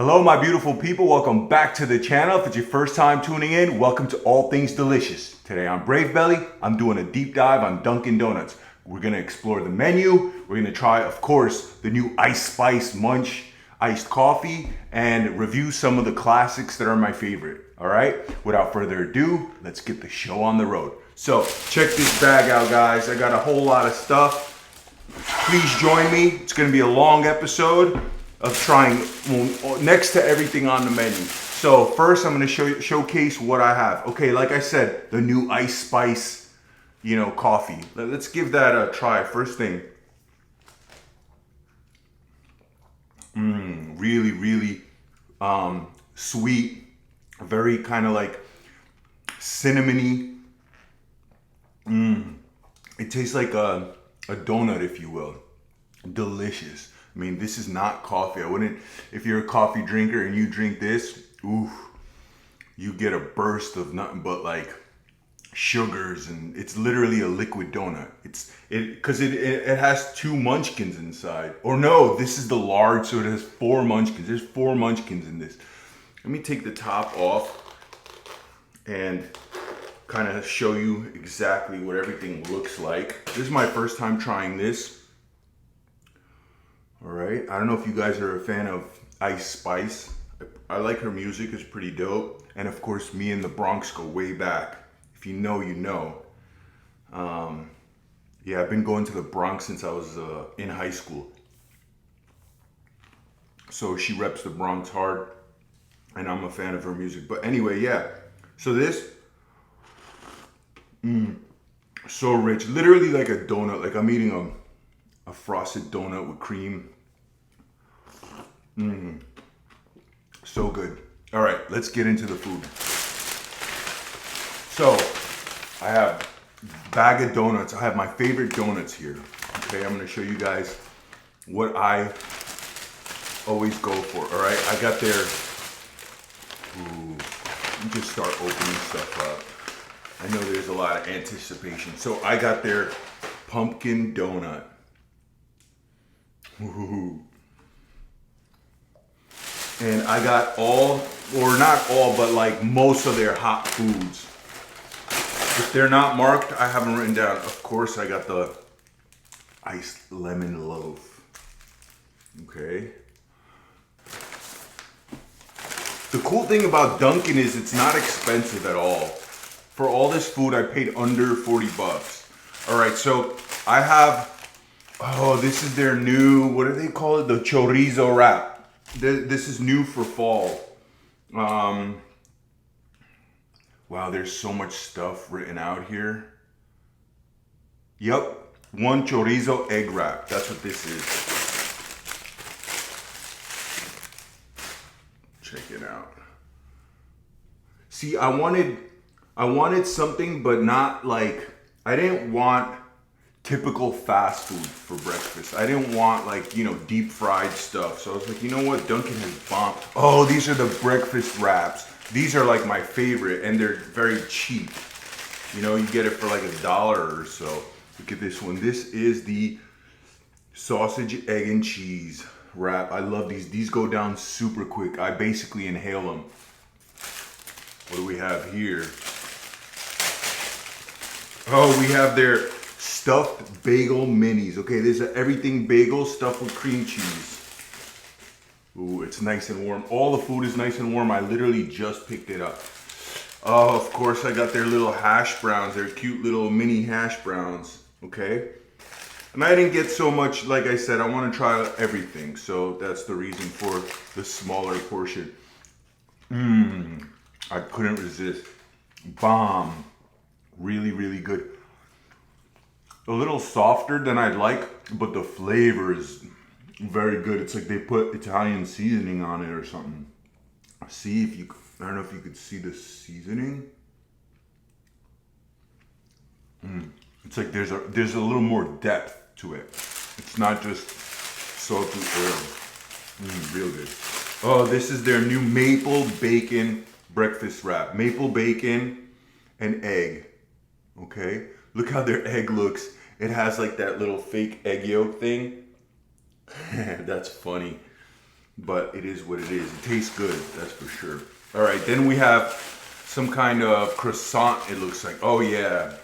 Hello, my beautiful people. Welcome back to the channel. If it's your first time tuning in, welcome to All Things Delicious. Today on Brave Belly, I'm doing a deep dive on Dunkin' Donuts. We're going to explore the menu. We're going to try, of course, the new Ice Spice Munch iced coffee and review some of the classics that are my favorite. All right, without further ado, let's get the show on the road. So check this bag out, guys. I got a whole lot of stuff. Please join me. It's going to be a long episode of trying next to everything on the menu. So first I'm going to showcase what I have. Okay, like I said, the new Ice Spice, coffee. Let's give that a try. First thing. Really sweet, very kind of like cinnamony. It tastes like a donut, if you will. Delicious. I mean, this is not coffee. I wouldn't, if you're a coffee drinker and you drink this, you get a burst of nothing but like sugars, and it's literally a liquid donut. Because it has 2 Munchkins inside. Or no, this is the large, so it has 4 Munchkins. There's 4 Munchkins in this. Let me take the top off and kind of show you exactly what everything looks like. This is my first time trying this. All right, I don't know if you guys are a fan of Ice Spice. I like her music, it's pretty dope. And of course, me and the Bronx go way back. If you know, you know. Yeah, I've been going to the Bronx since I was in high school. So she reps the Bronx hard, and I'm a fan of her music. But anyway, yeah. So this, so rich, literally like a donut. Like I'm eating a frosted donut with cream. So good. All right, let's get into the food. So I have a bag of donuts. I have my favorite donuts here. Okay, I'm gonna show you guys what I always go for. All right, I got their, let me just start opening stuff up. I know there's a lot of anticipation. So I got their pumpkin donut. And I got all, or not all, but like most of their hot foods. If they're not marked, I have them written down. Of course, I got the iced lemon loaf. Okay. The cool thing about Dunkin' is it's not expensive at all. For all this food, I paid under 40 bucks. All right, so I have, this is their new, what do they call it? The Chorizo Wrap. This is new for fall. Wow, there's so much stuff written out here. Yep, 1 chorizo egg wrap. That's what this is. Check it out. See, I wanted something, but not like, I didn't want typical fast food for breakfast. I didn't want like, deep fried stuff. So I was like, you know what? Dunkin' has bombed. Oh, these are the breakfast wraps. These are like my favorite, and they're very cheap. You get it for like $1 or so. Look at this one. This is the sausage, egg, and cheese wrap. I love these. These go down super quick. I basically inhale them. What do we have here? Oh, we have their stuffed bagel minis. Okay, this is everything bagel stuffed with cream cheese. Ooh, it's nice and warm. All the food is nice and warm. I literally just picked it up. Oh, of course, I got their little hash browns. They're cute little mini hash browns. Okay. And I didn't get so much, like I said, I want to try everything. So that's the reason for the smaller portion. I couldn't resist. Bomb. Really good. A little softer than I'd like, but the flavor is very good. It's like they put Italian seasoning on it or something. See if you, I don't know if you could see the seasoning. It's like there's a little more depth to it. It's not just salty oil. Real good. Oh, this is their new maple bacon breakfast wrap. Maple bacon and egg. Okay, look how their egg looks. It has like that little fake egg yolk thing. That's funny. but it is what it is. It tastes good, that's for sure. All right, then we have some kind of croissant, it looks like. Oh yeah,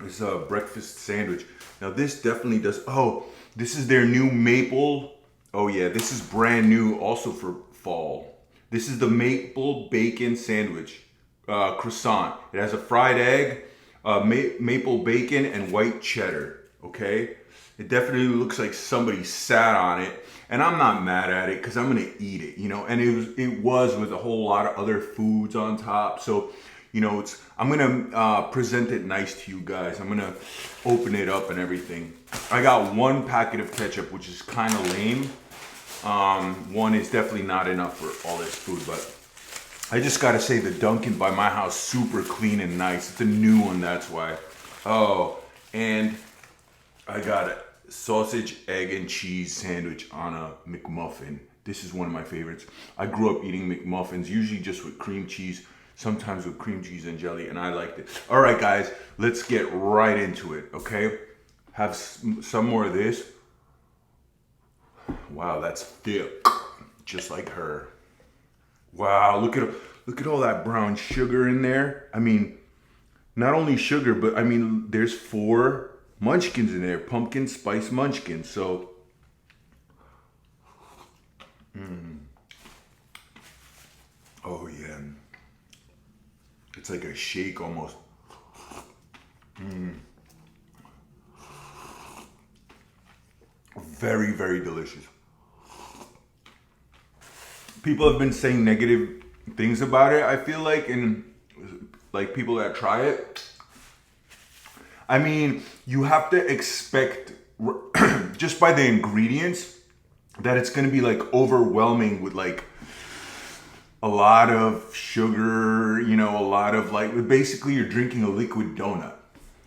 it's a breakfast sandwich. Now this definitely does, oh, this is their new maple. Oh yeah, this is brand new also for fall. This is the maple bacon sandwich croissant. It has a fried egg, maple bacon, and white cheddar, okay? It definitely looks like somebody sat on it, and I'm not mad at it because I'm gonna eat it, you know. And it was with a whole lot of other foods on top, so you know I'm gonna present it nice to you guys. I'm gonna open it up and everything. I got one packet of ketchup, which is kind of lame. One is definitely not enough for all this food, but I just gotta say the Dunkin' by my house, super clean and nice. It's a new one, that's why. Oh, and I got a sausage, egg, and cheese sandwich on a McMuffin. This is one of my favorites. I grew up eating McMuffins, usually just with cream cheese, sometimes with cream cheese and jelly, and I liked it. All right, guys, let's get right into it, okay? Have some more of this. Wow, that's thick, just like her. Wow, look at all that brown sugar in there. I mean, not only sugar, but I mean, there's 4 Munchkins in there, pumpkin spice Munchkins. So, oh yeah, it's like a shake almost. Very, very delicious. People have been saying negative things about it, I feel like, and like people that try it. I mean, you have to expect just by the ingredients that it's gonna be like overwhelming with like a lot of sugar, you know, a lot of like, basically you're drinking a liquid donut.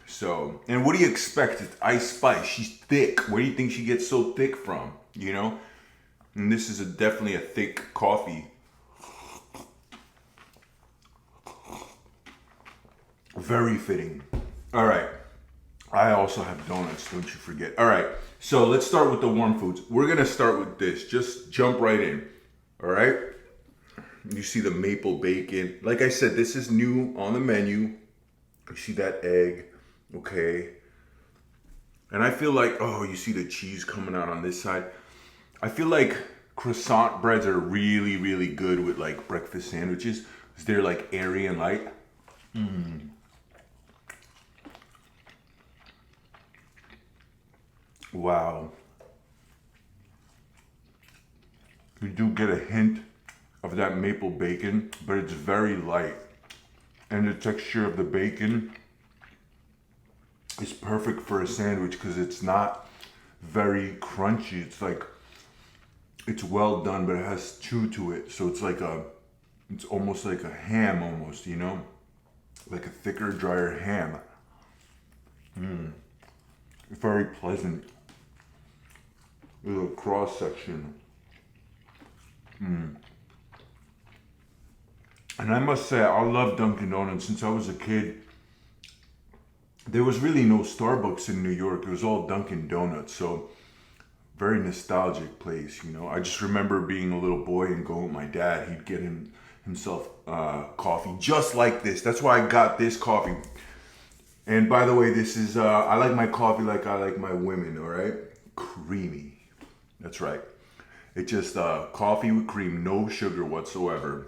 So, and what do you expect? It's Ice Spice. She's thick. Where do you think she gets so thick from? You know? And this is definitely a thick coffee. Very fitting. All right. I also have donuts, don't you forget. All right. So let's start with the warm foods. We're going to start with this. Just jump right in. All right. You see the maple bacon. Like I said, this is new on the menu. You see that egg. Okay. And I feel like, oh, you see the cheese coming out on this side. I feel like croissant breads are really, really good with like breakfast sandwiches because they're like airy and light. Wow. You do get a hint of that maple bacon, but it's very light. And the texture of the bacon is perfect for a sandwich because it's not very crunchy. It's like, it's well done, but it has chew to it. So it's like it's almost like a ham almost, you know? Like a thicker, drier ham. Very pleasant. Little cross section. And I must say, I love Dunkin' Donuts. Since I was a kid, there was really no Starbucks in New York. It was all Dunkin' Donuts. So very nostalgic place, you know. I just remember being a little boy and going with my dad. He'd get himself coffee just like this. That's why I got this coffee. And by the way, this is, I like my coffee like I like my women, all right? Creamy. That's right. It's just coffee with cream, no sugar whatsoever.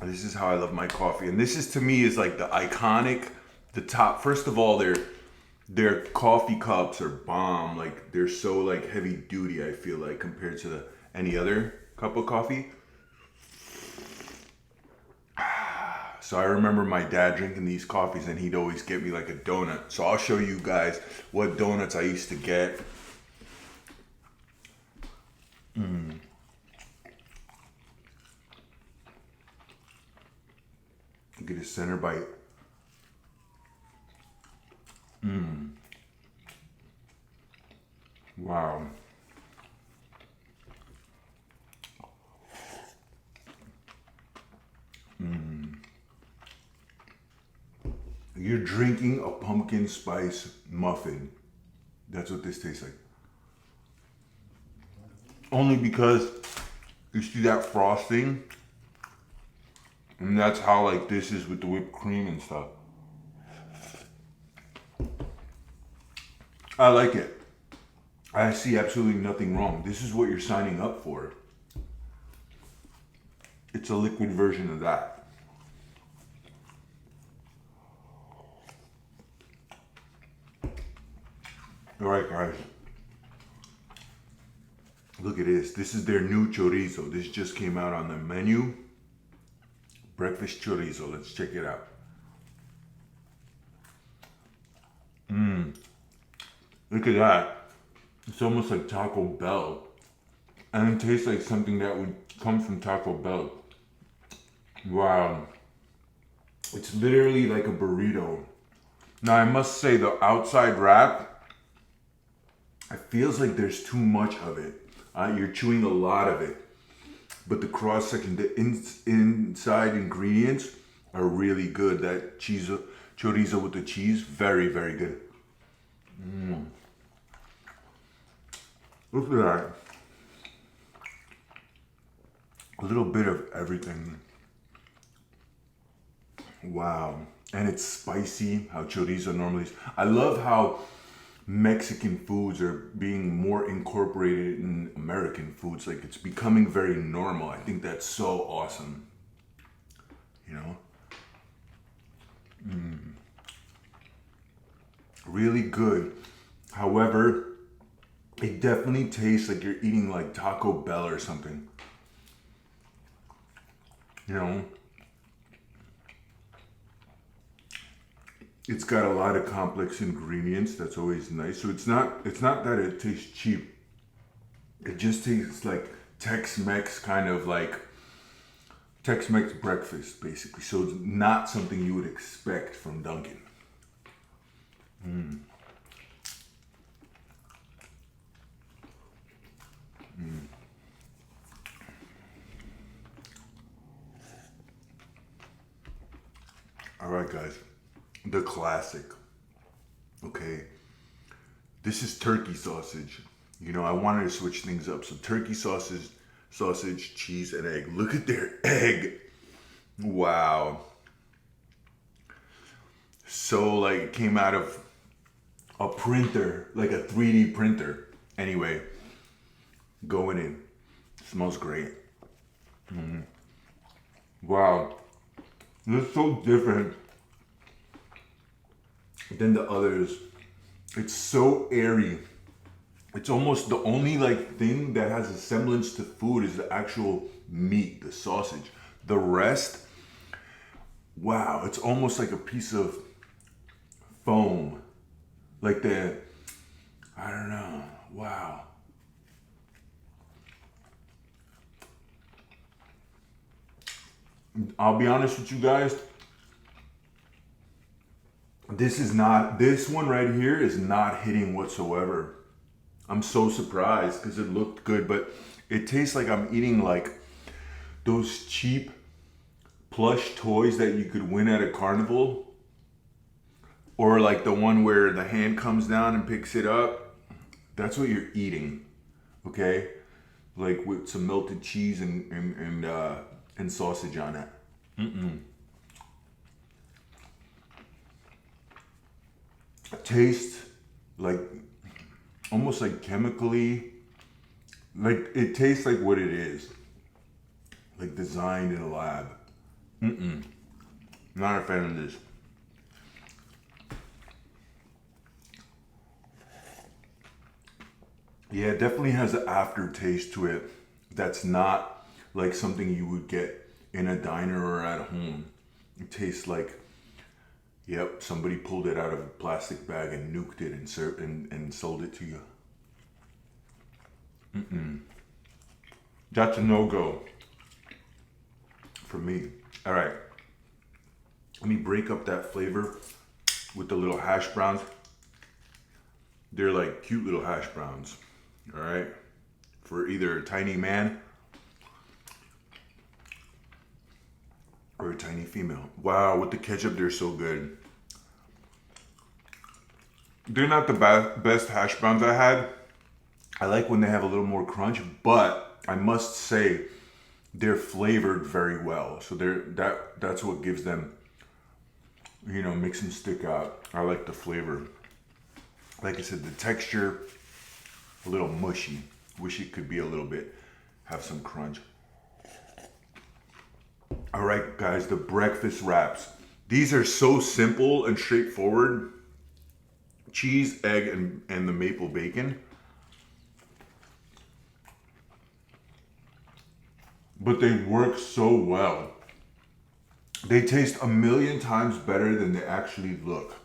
This is how I love my coffee. And this is, to me, is like the iconic, the top. First of all, their coffee cups are bomb. Like, they're so like heavy duty, I feel like, compared to any other cup of coffee. So I remember my dad drinking these coffees and he'd always get me like a donut. So I'll show you guys what donuts I used to get. Get a center bite. Wow. You're drinking a pumpkin spice muffin. That's what this tastes like. Only because You see that frosting? And that's how like this is with the whipped cream and stuff. I like it. I see absolutely nothing wrong. This is what you're signing up for. It's a liquid version of that. All right, guys. Look at this. This is their new chorizo. This just came out on the menu. Breakfast chorizo. Let's check it out. Look at that. It's almost like Taco Bell. And it tastes like something that would come from Taco Bell. Wow. It's literally like a burrito. Now I must say the outside wrap, it feels like there's too much of it. You're chewing a lot of it. But the cross section, the inside ingredients are really good. That chorizo with the cheese, very, very good. Look at that. A little bit of everything. Wow. And it's spicy, how chorizo normally is. I love how Mexican foods are being more incorporated in American foods. Like it's becoming very normal. I think that's so awesome. You know? Really good. However, it definitely tastes like you're eating like Taco Bell or something. You know? It's got a lot of complex ingredients. That's always nice. So it's not that it tastes cheap. It just tastes like Tex-Mex, kind of like Tex-Mex breakfast, basically. So it's not something you would expect from Dunkin'. All right, guys. The classic. Okay. This is turkey sausage. You know, I wanted to switch things up. So turkey sausage, cheese, and egg. Look at their egg. Wow. So like it came out of a printer, like a 3D printer. Anyway, going in. Smells great. Wow. This is so different than the others. It's so airy. It's almost the only like thing that has a semblance to food is the actual meat, the sausage. The rest, wow, it's almost like a piece of foam. Like I don't know, wow. I'll be honest with you guys. This one right here is not hitting whatsoever. I'm so surprised because it looked good, but it tastes like I'm eating like those cheap plush toys that you could win at a carnival. Or like the one where the hand comes down and picks it up. That's what you're eating, okay? Like with some melted cheese and sausage on it. It tastes like almost like chemically, like it tastes like what it is, like designed in a lab. Not a fan of this. Yeah, it definitely has an aftertaste to it that's not like something you would get in a diner or at home. It tastes like, yep, somebody pulled it out of a plastic bag and nuked it and served and sold it to you. That's a no-go for me. All right, let me break up that flavor with the little hash browns. They're like cute little hash browns. All right, for either a tiny man or a tiny female. Wow, with the ketchup, they're so good. They're not the best hash browns I had. I like when they have a little more crunch, but I must say they're flavored very well. So that's what gives them, you know, makes them stick out. I like the flavor. Like I said, the texture, a little mushy. Wish it could be a little bit, have some crunch. All right, guys, the breakfast wraps. These are so simple and straightforward. Cheese, egg, and the maple bacon. But they work so well. They taste a million times better than they actually look.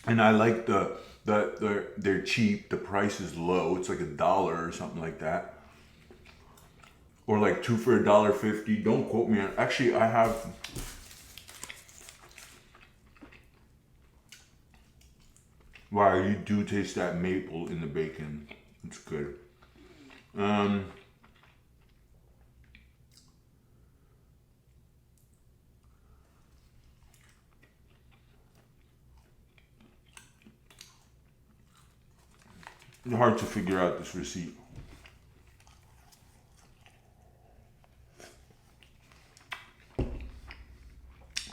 And I like they're cheap. The price is low. It's like $1 or something like that. Or like 2 for $1.50. Don't quote me on. Actually, I have. Wow, you do taste that maple in the bacon. It's good. It's hard to figure out this receipt.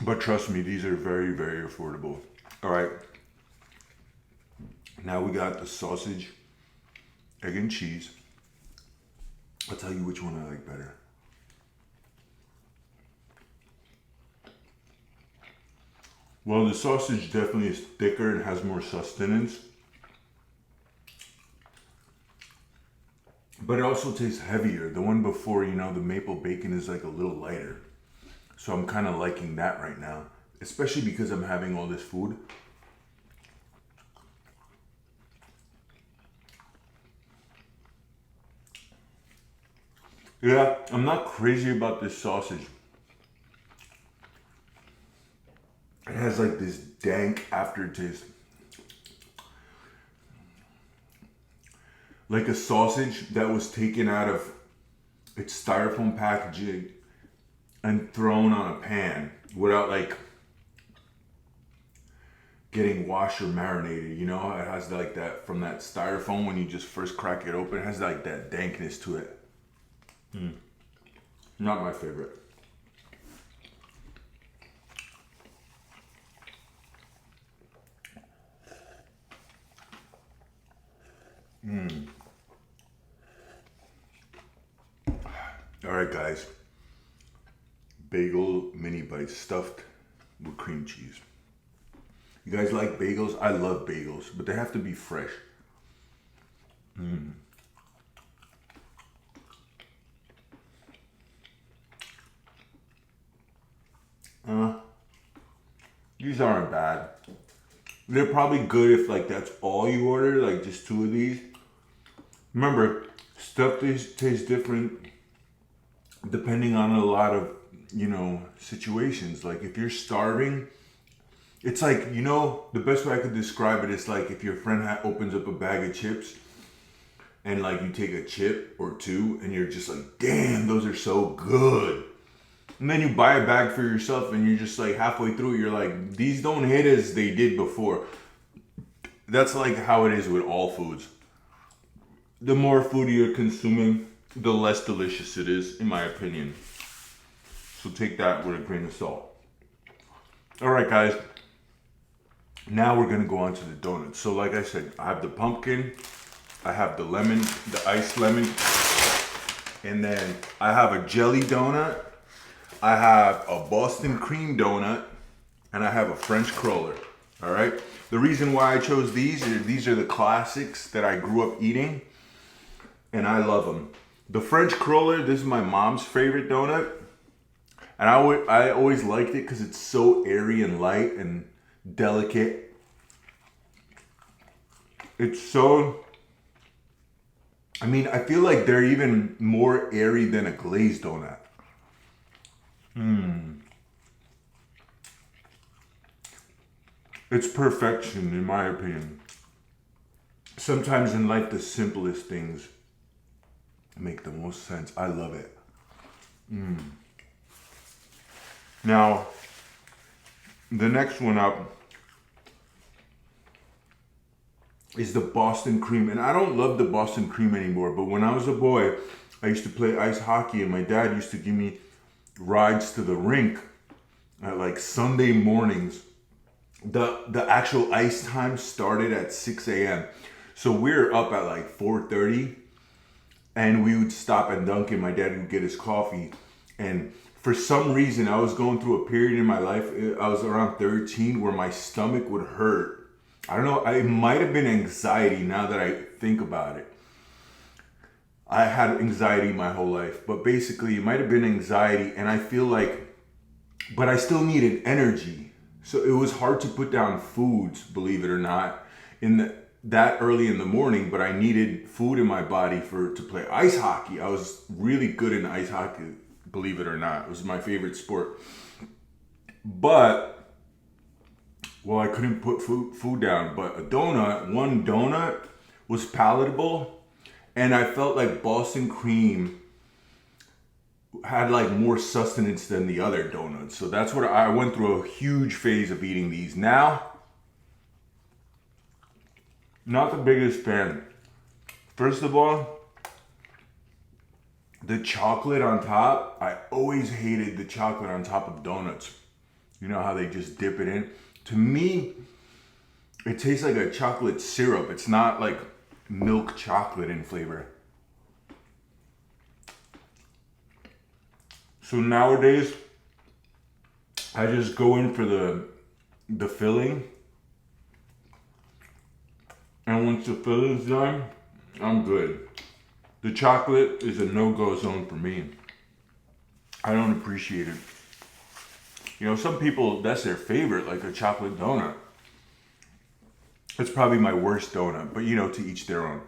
But trust me, these are very, very affordable. All right. Now we got the sausage, egg and cheese. I'll tell you which one I like better. Well, the sausage definitely is thicker and has more sustenance. But it also tastes heavier. The one before, you know, the maple bacon is like a little lighter. So I'm kind of liking that right now, especially because I'm having all this food. Yeah, I'm not crazy about this sausage. It has like this dank aftertaste. Like a sausage that was taken out of its styrofoam packaging and thrown on a pan without like getting washed or marinated. You know, it has like that from that styrofoam when you just first crack it open. It has like that dankness to it. Not my favorite. All right, guys. Bagel mini bites stuffed with cream cheese. You guys like bagels? I love bagels, but they have to be fresh. These aren't bad. They're probably good if like that's all you order, like just 2 of these. Remember, stuff tastes different depending on a lot of, you know, situations. Like if you're starving, it's like, you know, the best way I could describe it is like if your friend opens up a bag of chips and like you take a chip or 2 and you're just like, damn, those are so good. And then you buy a bag for yourself and you're just like halfway through, you're like, these don't hit as they did before. That's like how it is with all foods. The more food you're consuming, the less delicious it is, in my opinion. So take that with a grain of salt. All right, guys. Now we're gonna go on to the donuts. So like I said, I have the pumpkin, I have the lemon, the iced lemon, and then I have a jelly donut, I have a Boston cream donut, and I have a French cruller. All right. The reason why I chose these are the classics that I grew up eating, and I love them. The French cruller, this is my mom's favorite donut, and I always liked it because it's so airy and light and delicate. It's so, I mean, I feel like they're even more airy than a glazed donut. It's perfection, in my opinion. Sometimes in life, the simplest things make the most sense. I love it. Now, the next one up is the Boston cream. And I don't love the Boston cream anymore, but when I was a boy, I used to play ice hockey, and my dad used to give me rides to the rink at like Sunday mornings. The actual ice time started at 6 a.m. So we were up at like 4:30, and we would stop at Dunkin. My dad would get his coffee, and for some reason I was going through a period in my life. I was around 13 where my stomach would hurt. I don't know. It might have been anxiety now that I think about it. I had anxiety my whole life, but basically it might have been anxiety, and I feel like, but I still needed energy. So it was hard to put down foods, believe it or not, that early in the morning, but I needed food in my body to play ice hockey. I was really good in ice hockey, believe it or not. It was my favorite sport. But, well, I couldn't put food down, but one donut was palatable. And I felt like Boston cream had like more sustenance than the other donuts. So that's what I went through, a huge phase of eating these. Now, not the biggest fan. First of all, the chocolate on top. I always hated the chocolate on top of donuts. You know how they just dip it in? To me, it tastes like a chocolate syrup. It's not like milk chocolate in flavor. So nowadays, I just go in for the filling. And once the filling's done, I'm good. The chocolate is a no-go zone for me. I don't appreciate it. You know, some people, that's their favorite, like a chocolate donut. It's probably my worst donut, but you know, to each their own.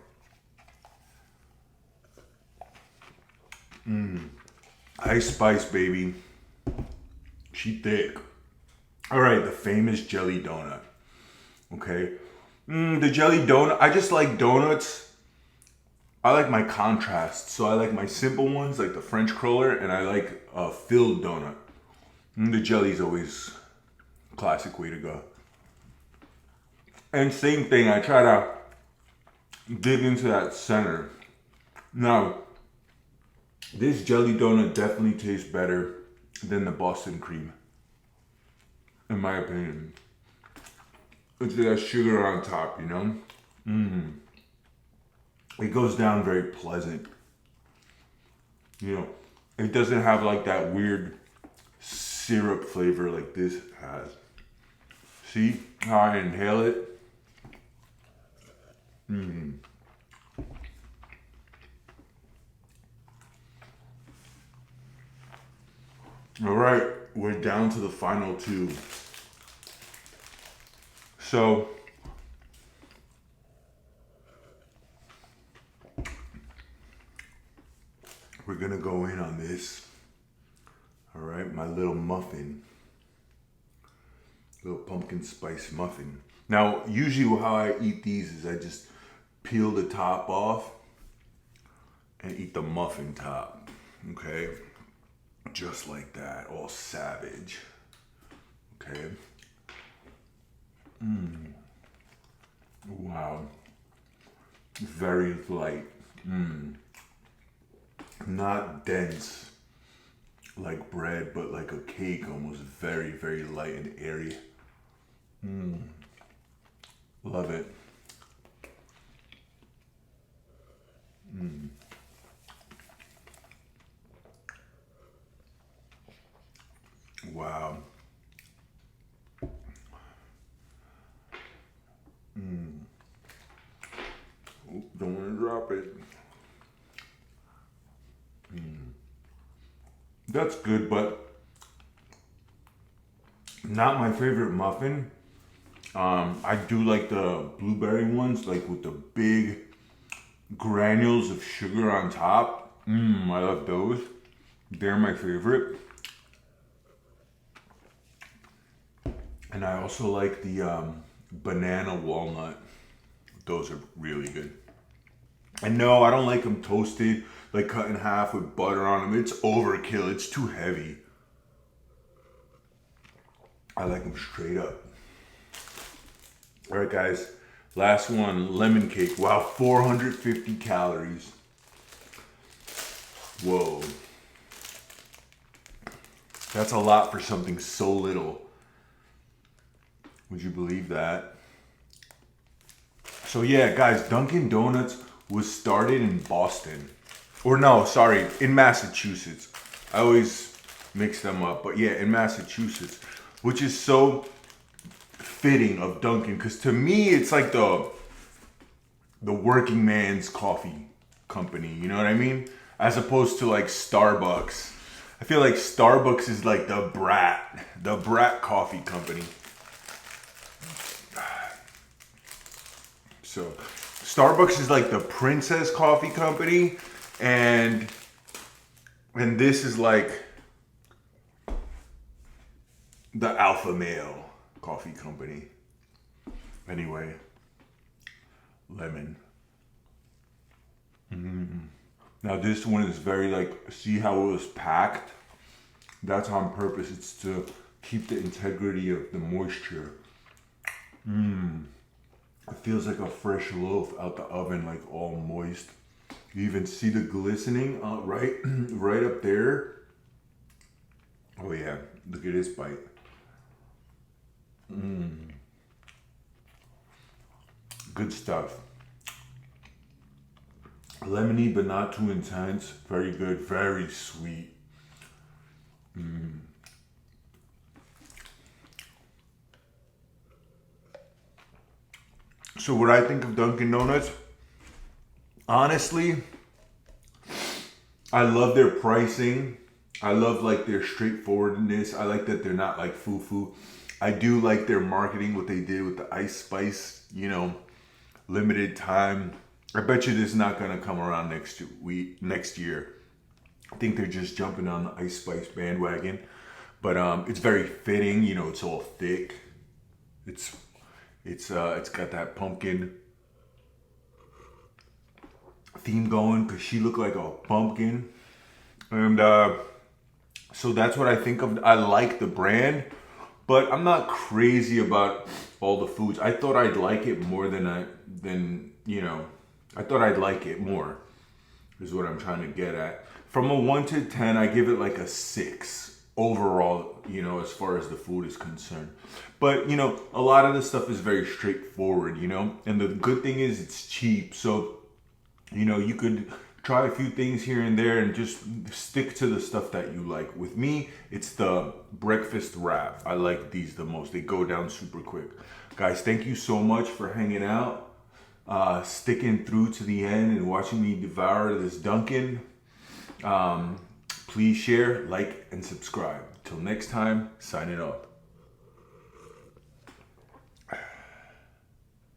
Ice Spice, baby. She thick. All right, the famous jelly donut. Okay. The jelly donut, I just like donuts. I like my contrast. So I like my simple ones, like the French cruller, and I like a filled donut. The jelly's always a classic way to go. And same thing, I try to dig into that center. Now, this jelly donut definitely tastes better than the Boston cream, in my opinion. It's that sugar on top, you know? It goes down very pleasant. You know, it doesn't have like that weird syrup flavor like this has. See how I inhale it? All right, we're down to the final two. So, we're gonna go in on this. All right, my little muffin. Little pumpkin spice muffin. Now, usually how I eat these is I just peel the top off and eat the muffin top, okay? Just like that, all savage, okay? Wow, very light, not dense like bread, but like a cake, almost very, very light and airy. Love it. Wow. Oop, don't want to drop it. That's good, but not my favorite muffin. I do like the blueberry ones, like with the big granules of sugar on top. I love those. They're my favorite. And I also like the banana walnut. Those are really good. And no, I don't like them toasted, like cut in half with butter on them. It's overkill. It's too heavy. I like them straight up. All right, guys. Last one, lemon cake. Wow, 450 calories. Whoa. That's a lot for something so little. Would you believe that? So yeah, guys, Dunkin' Donuts was started in Boston. Or no, sorry, in Massachusetts. I always mix them up, but yeah, in Massachusetts, which is so fitting of Dunkin', because to me, it's like the working man's coffee company, you know what I mean? As opposed to like Starbucks. I feel like Starbucks is like the brat coffee company. So Starbucks is like the princess coffee company, and this is like the alpha male coffee company. Anyway, lemon. Now this one is very like, see how it was packed? That's on purpose. It's to keep the integrity of the moisture. It feels like a fresh loaf out the oven, like all moist. You even see the glistening right up there. Oh yeah, look at this bite. Good stuff. Lemony, but not too intense. Very good, very sweet. So what I think of Dunkin' Donuts, honestly, I love their pricing. I love like their straightforwardness. I like that they're not like foo-foo. I do like their marketing, what they did with the Ice Spice, you know, limited time. I bet you this is not gonna come around next year. I think they're just jumping on the Ice Spice bandwagon. But it's very fitting, you know, it's all thick. It's got that pumpkin theme going because she looked like a pumpkin. And so that's what I think of. I like the brand, but I'm not crazy about all the foods. I thought I'd like it more I thought I'd like it more is what I'm trying to get at. From a 1 to 10, I give it like a 6 overall, you know, as far as the food is concerned. But, you know, a lot of the stuff is very straightforward, you know, and the good thing is it's cheap. So, you know, you could try a few things here and there and just stick to the stuff that you like. With me, it's the breakfast wrap. I like these the most. They go down super quick. Guys, thank you so much for hanging out, sticking through to the end and watching me devour this Dunkin'. Please share, like, and subscribe. Till next time, signing off.